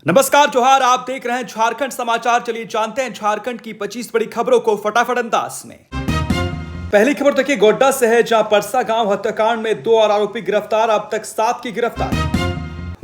नमस्कार जोहार, आप देख रहे हैं झारखंड समाचार। चलिए जानते हैं झारखंड की 25 बड़ी खबरों को फटाफट अंदाज में। पहली खबर देखिए गोड्डा से है, जहां परसा गांव हत्याकांड में 2 और आरोपी गिरफ्तार, अब तक 7 की गिरफ्तारी।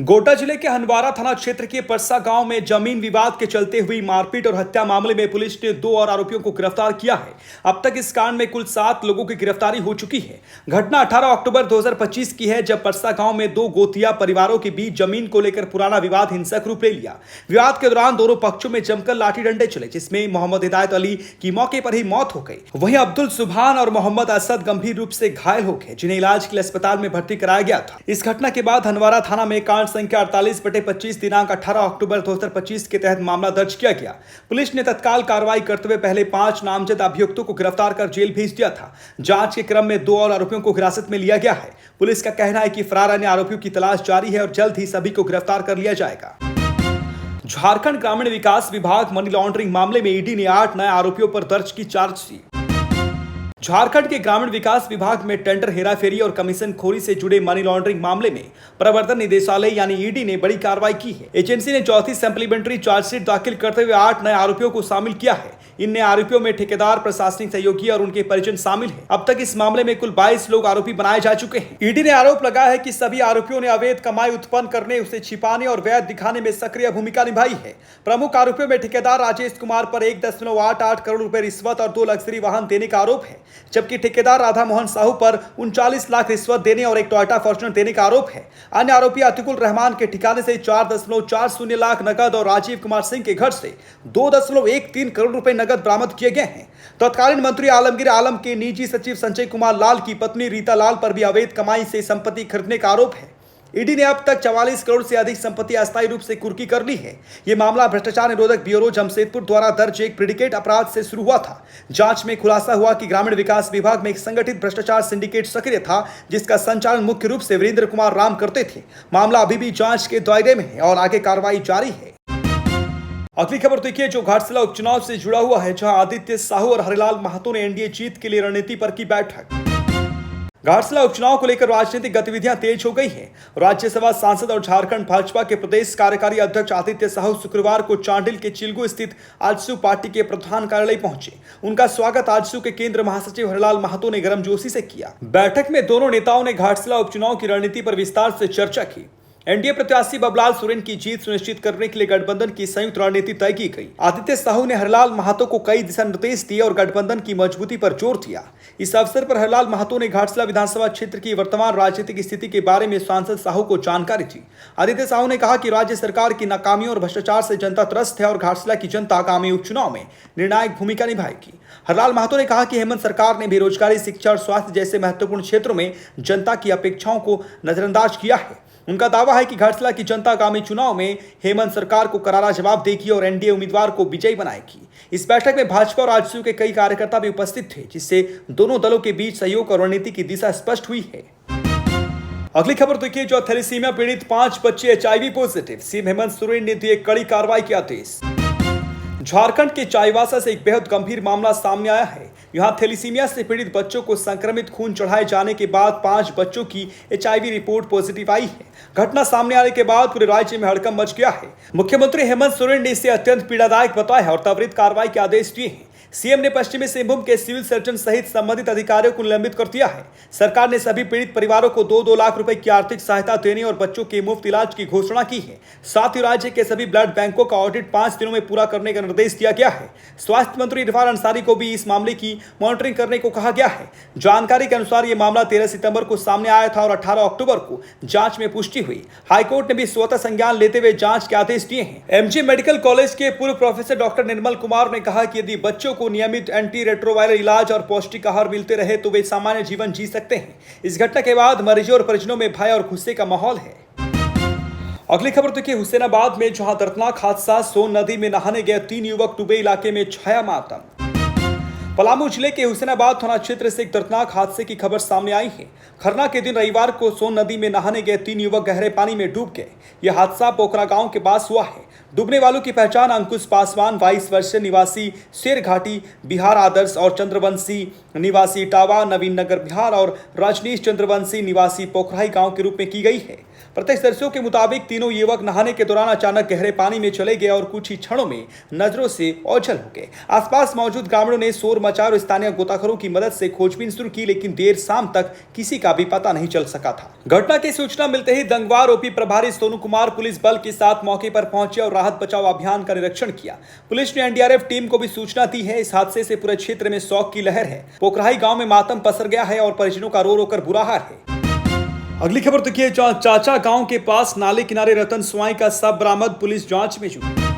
गोड्डा जिले के हंदवाड़ा थाना क्षेत्र के परसा गांव में जमीन विवाद के चलते हुई मारपीट और हत्या मामले में पुलिस ने 2 और आरोपियों को गिरफ्तार किया है। अब तक इस कांड में कुल 7 लोगों की गिरफ्तारी हो चुकी है। घटना 18 अक्टूबर 2025 की है, जब परसा गांव में 2 गोतिया परिवारों के बीच जमीन को लेकर पुराना विवाद हिंसक रूप ले लिया। विवाद के दौरान दोनों पक्षों में जमकर लाठी डंडे चले, जिसमें मोहम्मद हिदायत अली की मौके पर ही मौत हो गई। वहीं अब्दुल सुभान और मोहम्मद असद गंभीर रूप से घायल हो गए, जिन्हें इलाज के लिए अस्पताल में भर्ती कराया गया था। इस घटना के बाद हंदवाड़ा थाना में कांड संख्या 48/25 दिनांक 18 अक्टूबर 2025 के तहत मामला दर्ज किया गया। पुलिस ने तत्काल कार्रवाई करते हुए पहले 5 नामजद अभियुक्तों को गिरफ्तार कर जेल भेज दिया था। जांच के क्रम में 2 और आरोपियों को हिरासत में लिया गया है। पुलिस का कहना है कि फरार अन्य आरोपियों की तलाश जारी है और जल्द ही सभी को गिरफ्तार कर लिया जाएगा। झारखंड ग्रामीण विकास विभाग मनी लॉन्ड्रिंग मामले में ईडी ने 8 नए आरोपियों पर दर्ज की चार्जशीट। झारखंड के ग्रामीण विकास विभाग में टेंडर हेराफेरी और कमीशन खोरी से जुड़े मनी लॉन्ड्रिंग मामले में प्रवर्तन निदेशालय यानी ईडी ने बड़ी कार्रवाई की है। एजेंसी ने चौथी सप्लीमेंट्री चार्जशीट दाखिल करते हुए 8 नए आरोपियों को शामिल किया है। इन नए आरोपियों में ठेकेदार, प्रशासनिक सहयोगी और उनके परिजन शामिल हैं। अब तक इस मामले में कुल 22 लोग आरोपी बनाए जा चुके हैं। ईडी ने आरोप लगाया है कि सभी आरोपियों ने अवैध कमाई उत्पन्न करने, उसे छिपाने और वैध दिखाने में सक्रिय भूमिका निभाई है। प्रमुख आरोपियों में ठेकेदार राजेश कुमार पर 1.88 करोड़ रुपए रिश्वत और 2 लग्जरी वाहन देने का आरोप है, जबकि ठेकेदार राधा मोहन साहू पर 39 लाख रिश्वत देने और एक टोयोटा फॉर्च्यूनर देने का आरोप है। अन्य आरोपी अतिकुल रहमान के ठिकाने से 4.40 लाख नकद और राजीव कुमार सिंह के घर से 2.13 करोड़ रुपए नकद बरामद किए गए हैं। तत्कालीन मंत्री आलमगीर आलम के निजी सचिव संजय कुमार लाल की पत्नी रीता लाल पर भी अवैध कमाई से संपत्ति खरीदने का आरोप है। ईडी ने अब तक 44 करोड़ से अधिक संपत्ति अस्थायी रूप से कुर्की कर ली है। यह मामला भ्रष्टाचार निरोधक ब्यूरो जमशेदपुर द्वारा दर्ज एक प्रेडिकेट अपराध से शुरू हुआ था। जांच में खुलासा हुआ कि ग्रामीण विकास विभाग में एक संगठित भ्रष्टाचार सिंडिकेट सक्रिय था, जिसका संचालन मुख्य रूप से वीरेंद्र कुमार राम करते थे। मामला अभी भी जांच के दायरे में है और आगे कार्रवाई जारी है। अगली खबर देखिए जो घाटशिला उपचुनाव से जुड़ा हुआ है, जहां आदित्य साहू और हरिलाल महतो ने एनडीए जीत के लिए रणनीति पर की बैठक। घाटशिला उपचुनाव को लेकर राजनीतिक गतिविधियां तेज हो गई हैं। राज्यसभा सांसद और झारखंड भाजपा के प्रदेश कार्यकारी अध्यक्ष आदित्य साहू शुक्रवार को चांडिल के चिलगू स्थित आजसू पार्टी के प्रधान कार्यालय पहुंचे। उनका स्वागत आजसू के केंद्र महासचिव हरिलाल महतो ने गर्मजोशी से किया। बैठक में दोनों नेताओं ने घाटशिला उपचुनाव की रणनीति पर विस्तार से चर्चा की। एनडीए प्रत्याशी बबलाल सोरेन की जीत सुनिश्चित करने के लिए गठबंधन की संयुक्त रणनीति तय की गई। आदित्य साहू ने हरिलाल महतो को कई दिशा निर्देश दिए और गठबंधन की मजबूती पर जोर दिया। इस अवसर पर हरिलाल महतो ने घाटशिला विधानसभा क्षेत्र की वर्तमान राजनीतिक स्थिति के बारे में सांसद साहू को जानकारी दी। आदित्य साहू ने कहा कि राज्य सरकार की नाकामियों और भ्रष्टाचार से जनता त्रस्त है और घाटशिला की जनता आगामी उपचुनाव में निर्णायक भूमिका निभाएगी। हरिलाल महतो ने कहा कि हेमंत सरकार ने बेरोजगारी, शिक्षा और स्वास्थ्य जैसे महत्वपूर्ण क्षेत्रों में जनता की अपेक्षाओं को नजरअंदाज किया है। उनका दावा है कि घाटशिला की जनता आगामी चुनाव में हेमंत सरकार को करारा जवाब देगी और एनडीए उम्मीदवार को विजयी बनाएगी। इस बैठक में भाजपा और आजसू के कई कार्यकर्ता भी उपस्थित थे, जिससे दोनों दलों के बीच सहयोग और रणनीति की दिशा स्पष्ट हुई है। अगली खबर देखिए जो थैलेसीमिया पीड़ित 5 बच्चे HIV positive, CM Hemant Soren ने दिए कड़ी कार्रवाई के आदेश। झारखंड के चाईबासा से एक बेहद गंभीर मामला सामने आया है। यहां थैलेसीमिया से पीड़ित बच्चों को संक्रमित खून चढ़ाए जाने के बाद 5 बच्चों की एचआईवी रिपोर्ट पॉजिटिव आई है। घटना सामने आने के बाद पूरे राज्य में हड़कंप मच गया है। मुख्यमंत्री हेमंत सोरेन ने इसे अत्यंत पीड़ादायक बताया है और त्वरित कार्रवाई के आदेश दिए हैं। सीएम ने पश्चिमी सिंहभूम के सिविल सर्जन सहित संबंधित अधिकारियों को निलंबित कर दिया है। सरकार ने सभी पीड़ित परिवारों को 2-2 लाख रुपए की आर्थिक सहायता देने और बच्चों के मुफ्त इलाज की घोषणा की है। साथ ही राज्य के सभी ब्लड बैंकों का ऑडिट 5 दिनों में पूरा करने का निर्देश दिया गया है। स्वास्थ्य मंत्री इरफान अंसारी को भी इस मामले की मॉनिटरिंग करने को कहा गया है। जानकारी के अनुसार यह मामला 13 सितंबर को सामने आया था और 18 अक्टूबर को जांच में पुष्टि हुई। हाईकोर्ट ने भी स्वतः संज्ञान लेते हुए जांच के आदेश दिए हैं। एमजी मेडिकल कॉलेज के पूर्व प्रोफेसर डॉक्टर निर्मल कुमार ने कहा कि यदि बच्चों को नियमित एंटी रेट्रोवायरल इलाज और पौष्टिक आहार मिलते रहे तो वे सामान्य जीवन जी सकते हैं। इस घटना के बाद मरीजों और परिजनों में भय और गुस्से का माहौल है। अगली खबर देखिए हुसैनाबाद में, जहां दर्दनाक हादसा, सोन नदी में नहाने गए 3 युवक डूबे, इलाके में छाया मातम। पलामू जिले के हुसैनाबाद थाना क्षेत्र से एक दर्दनाक हादसे की खबर सामने आई है। खरना के दिन रविवार को सोन नदी में नहाने गए 3 युवक गहरे पानी में डूब गए। यह हादसा पोखरा गांव के पास हुआ है। डूबने वालों की पहचान अंकुश पासवान 22 वर्षीय निवासी शेरघाटी बिहार आदर्श और चंद्रवंशी निवासी टावा नवीन नगर बिहार और रजनीश चंद्रवंशी निवासी पोखराई गांव के रूप में की गई है। प्रत्यक्षदर्शियों के मुताबिक तीनों युवक नहाने के दौरान अचानक गहरे पानी में चले गए और कुछ ही क्षणों में नजरों से ओझल हो गए। आसपास मौजूद ग्रामीणों ने शोर मचाया और स्थानीय गोताखोरों की मदद से खोजबीन शुरू की, लेकिन देर शाम तक किसी का भी पता नहीं चल सका था। घटना की सूचना मिलते ही दंगवार ओपी प्रभारी सोनू कुमार पुलिस बल के साथ मौके पर पहुंचे और राहत बचाव अभियान का निरीक्षण किया। पुलिस ने एनडीआरएफ टीम को भी सूचना दी है। इस हादसे से पूरे क्षेत्र में शोक की लहर है। पोखराई गांव में मातम पसर गया है और परिजनों का रो रो कर बुरा हाल है। अगली खबर देखिए, चाचा गांव के पास नाले किनारे रतन स्वाई का शव बरामद, पुलिस जांच में जुटी।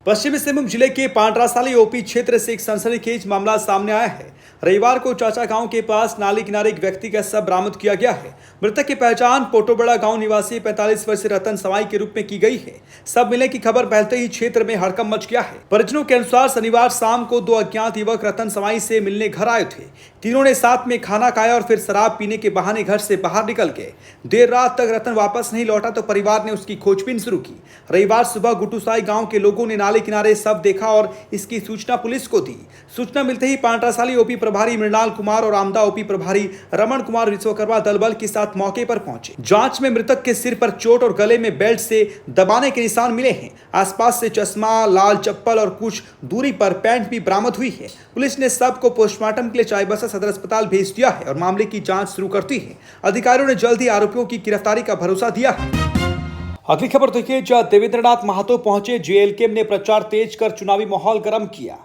पश्चिमी सिंहभूम जिले के पांड्रासाली ओपी क्षेत्र से एक सनसनीखेज मामला सामने आया है। रविवार को चाचा गांव के पास नाले किनारे एक व्यक्ति का शव बरामद किया गया है। मृतक की पहचान पोटोबड़ा गांव निवासी 45 वर्षीय रतन सवाई के रूप में की गई है। शव मिलने की खबर फैलते ही क्षेत्र में हड़कंप मच गया है। परिजनों के अनुसार शनिवार शाम को दो अज्ञात युवक रतन सवाई से मिलने घर आए थे। तीनों ने साथ में खाना खाया और फिर शराब पीने के बहाने घर से बाहर निकल गए। देर रात तक रतन वापस नहीं लौटा तो परिवार ने उसकी खोजबीन शुरू की। रविवार सुबह गुटूसाई गांव के लोगों ने नाले किनारे शव देखा और इसकी सूचना पुलिस को दी। सूचना मिलते ही पांड्रासाली ओपी प्रभारी मृणाल कुमार और आमदा ओपी प्रभारी रमन कुमार विश्वकर्मा दल बल के साथ मौके पर पहुंचे। जांच में मृतक के सिर पर चोट और गले में बेल्ट से दबाने के निशान मिले हैं। आसपास से चश्मा, लाल चप्पल और कुछ दूरी पर पैंट भी बरामद हुई है। पुलिस ने शव को पोस्टमार्टम के लिए चाईबासा सदर अस्पताल भेज दिया है और मामले की जांच शुरू करती है। अधिकारियों ने जल्द ही आरोपियों की गिरफ्तारी का भरोसा दिया है। अगली खबर देखिए, जहां देवेंद्रनाथ महतो पहुंचे, जेएलके ने प्रचार तेज कर चुनावी माहौल गर्म किया।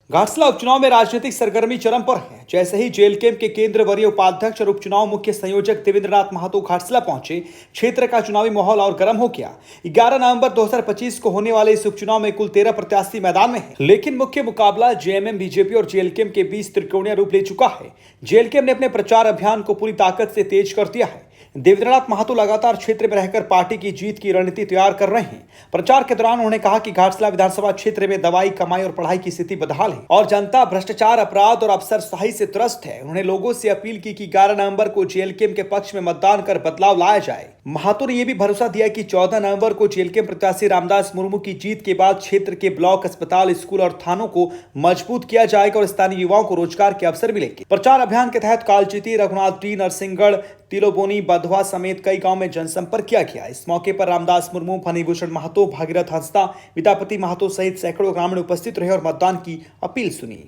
घाटशिला उपचुनाव में राजनीतिक सरगर्मी चरम पर है। जैसे ही जेएलके के केंद्र वरीय उपाध्यक्ष और उपचुनाव मुख्य संयोजक देवेंद्रनाथ महतो घाटशिला पहुंचे, क्षेत्र का चुनावी माहौल और गर्म हो गया। 11 नवंबर 2025 को होने वाले इस उपचुनाव में कुल 13 प्रत्याशी मैदान में हैं, लेकिन मुख्य मुकाबला जेएमएम, बीजेपी और जेएलके के बीच त्रिकोणीय रूप ले चुका है। जेएलके ने अपने प्रचार अभियान को पूरी ताकत से तेज कर दिया है। देवेंद्रनाथ महतो लगातार क्षेत्र में रहकर पार्टी की जीत की रणनीति तैयार कर रहे हैं। प्रचार के दौरान उन्होंने कहा कि घाटशिला विधानसभा क्षेत्र में दवाई, कमाई और पढ़ाई की स्थिति बदहाल है और जनता भ्रष्टाचार, अपराध और अफसरशाही से त्रस्त है। उन्होंने लोगों से अपील की कि 11 नवंबर को जेएलके के पक्ष में मतदान कर बदलाव लाया जाए। महतो ने यह भी भरोसा दिया कि 14 नवंबर को जेएलके प्रत्याशी रामदास मुर्मू की जीत के बाद क्षेत्र के ब्लॉक, अस्पताल, स्कूल और थानों को मजबूत किया जाएगा और स्थानीय युवाओं को रोजगार के अवसर मिलेंगे। प्रचार अभियान के तहत कालचिती, रघुनाथपुरी, नरसिंहगढ़, तिलोबोनी, बधवा समेत कई गांव में जनसंपर्क किया गया। इस मौके पर रामदास मुर्मू, फणिभूषण महतो, भागीरथ हंसदा, विद्यापति महतो सहित सैकड़ों ग्रामीण उपस्थित रहे और मतदान की अपील सुनी।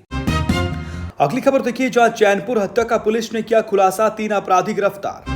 अगली खबर देखिए, जहां चैनपुर हत्या का पुलिस ने किया खुलासा, 3 अपराधी गिरफ्तार।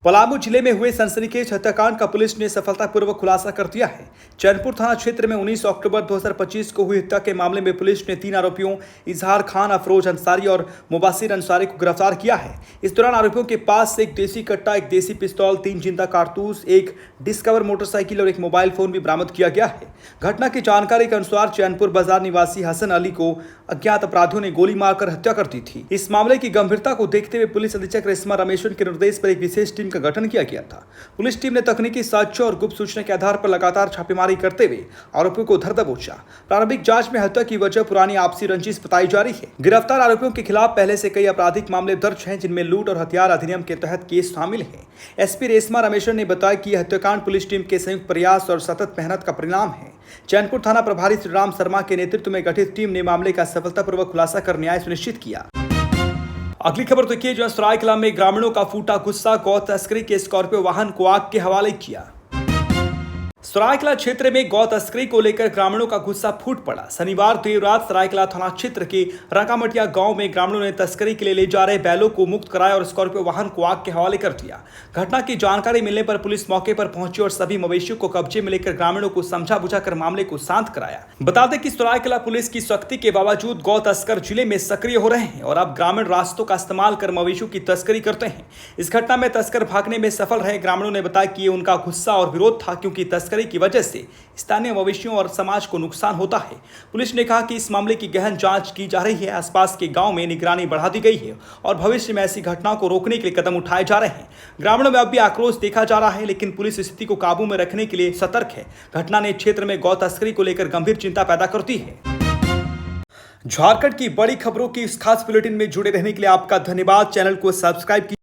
पलामू जिले में हुए सनसनीखेज हत्याकांड का पुलिस ने सफलतापूर्वक खुलासा कर दिया है। चैनपुर थाना क्षेत्र में 19 अक्टूबर 2025 को हुई हत्या के मामले में पुलिस ने 3 आरोपियों इजहार खान, अफरोज अंसारी और मुबासिर अंसारी को गिरफ्तार किया है। इस दौरान आरोपियों के पास से एक देसी कट्टा, एक देसी पिस्तौल, 3 जिंदा कारतूस, एक डिस्कवर मोटरसाइकिल और एक मोबाइल फोन भी बरामद किया गया है। घटना की जानकारी के अनुसार चैनपुर बाजार निवासी हसन अली को अज्ञात अपराधियों ने गोली मारकर हत्या कर दी थी। इस मामले की गंभीरता को देखते हुए पुलिस अधीक्षक रेशमा रमेश्वर के निर्देश पर एक विशेष टीम का गठन किया गया था। पुलिस टीम ने तकनीकी साक्ष्यों और गुप्त सूचना के आधार पर लगातार छापेमारी करते हुए आरोपियों को धर दबोचा। प्रारंभिक जांच में हत्या की वजह पुरानी आपसी रंजिश बताई जा रही है। गिरफ्तार आरोपियों के खिलाफ पहले से कई आपराधिक मामले दर्ज हैं, जिनमें लूट और हथियार अधिनियम के तहत केस शामिल है। एसपी रेशमा रमेश्वर ने बताया कि यह हत्याकांड पुलिस टीम के संयुक्त प्रयास और सतत मेहनत का परिणाम है। चैनपुर थाना प्रभारी श्रीराम शर्मा के नेतृत्व में गठित टीम ने मामले का सफलतापूर्वक खुलासा कर न्याय सुनिश्चित किया। अगली खबर देखिए, जो सरायकला में ग्रामीणों का फूटा गुस्सा, गौ तस्करी के स्कॉर्पियो वाहन को आग के हवाले किया। सरायकला क्षेत्र में गौ तस्करी को लेकर ग्रामीणों का गुस्सा फूट पड़ा। शनिवार देर रात सरायकला थाना क्षेत्र के रंगामटिया गांव में ग्रामीणों ने तस्करी के लिए ले जा रहे बैलों को मुक्त कराया और स्कॉर्पियो वाहन को आग के हवाले कर दिया। घटना की जानकारी मिलने पर पुलिस मौके पर पहुंची और सभी मवेशियों को कब्जे में लेकर ग्रामीणों को समझा बुझाकर मामले को शांत कराया। बता दें कि सरायकला पुलिस की सख्ती के बावजूद गौ तस्कर जिले में सक्रिय हो रहे हैं और अब ग्रामीण रास्तों का इस्तेमाल कर मवेशियों की तस्करी करते हैं। इस घटना में तस्कर भागने में सफल रहे। ग्रामीणों ने बताया कि ये उनका गुस्सा और विरोध था, क्योंकि तस्करी की वजह से स्थानीय मवेशियों और समाज को नुकसान होता है। पुलिस ने कहा कि इस मामले की गहन जांच की जा रही है। आसपास के गांव में निगरानी बढ़ा दी गई है और भविष्य में ऐसी घटनाओं को रोकने के लिए कदम उठाए जा रहे हैं। ग्रामीणों में अब भी आक्रोश देखा जा रहा है, लेकिन पुलिस स्थिति को काबू में रखने के लिए सतर्क है। घटना ने क्षेत्र में गौ तस्करी को लेकर गंभीर चिंता पैदा करती है। झारखंड की बड़ी खबरों की इस खास बुलेटिन में जुड़े रहने के लिए आपका धन्यवाद। चैनल को सब्सक्राइब कीजिए।